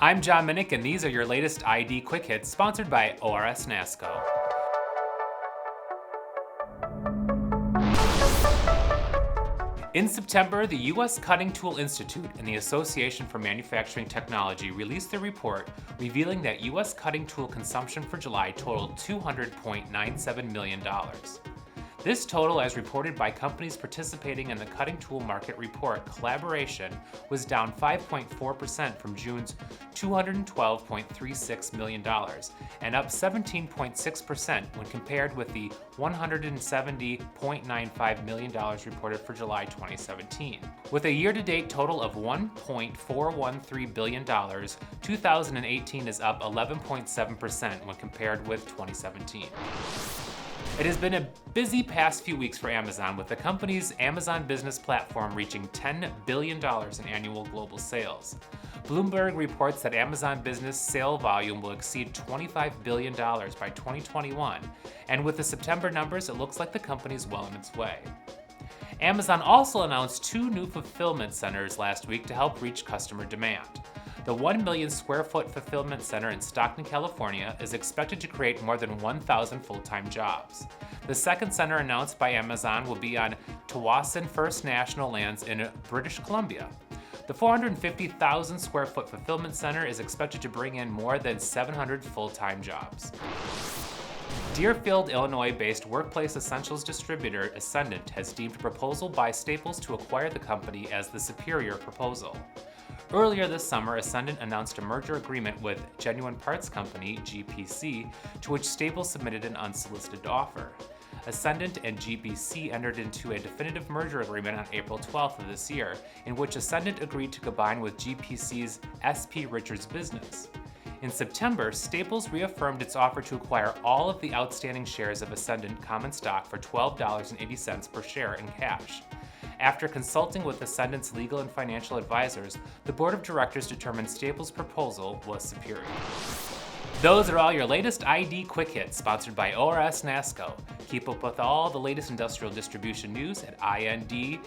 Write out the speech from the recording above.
I'm John Minnick, and these are your latest ID Quick Hits, sponsored by ORS NASCO. In September, the U.S. Cutting Tool Institute and the Association for Manufacturing Technology released a report revealing that U.S. cutting tool consumption for July totaled $200.97 million. This total, as reported by companies participating in the cutting tool market report collaboration, was down 5.4% from June's $212.36 million and up 17.6% when compared with the $170.95 million reported for July 2017. With a year-to-date total of $1.413 billion, 2018 is up 11.7% when compared with 2017. It has been a busy past few weeks for Amazon, with the company's Amazon Business Platform reaching $10 billion in annual global sales. Bloomberg reports that Amazon Business sale volume will exceed $25 billion by 2021, and with the September numbers, it looks like the company's well on its way. Amazon also announced 2 new fulfillment centers last week to help reach customer demand. The 1 million square foot fulfillment center in Stockton, California is expected to create more than 1,000 full-time jobs. The second center announced by Amazon will be on Tawasin First National lands in British Columbia. The 450,000 square foot fulfillment center is expected to bring in more than 700 full-time jobs. Deerfield, Illinois-based workplace essentials distributor Essendant has deemed a proposal by Staples to acquire the company as the superior proposal. Earlier this summer, Essendant announced a merger agreement with Genuine Parts Company, GPC, to which Staples submitted an unsolicited offer. Essendant and GPC entered into a definitive merger agreement on April 12th of this year, in which Essendant agreed to combine with GPC's S.P. Richards business. In September, Staples reaffirmed its offer to acquire all of the outstanding shares of Essendant common stock for $12.80 per share in cash. After consulting with Essendant's legal and financial advisors, the board of directors determined Staples' proposal was superior. Those are all your latest ID Quick Hits, sponsored by ORS NASCO. Keep up with all the latest industrial distribution news at indist.com.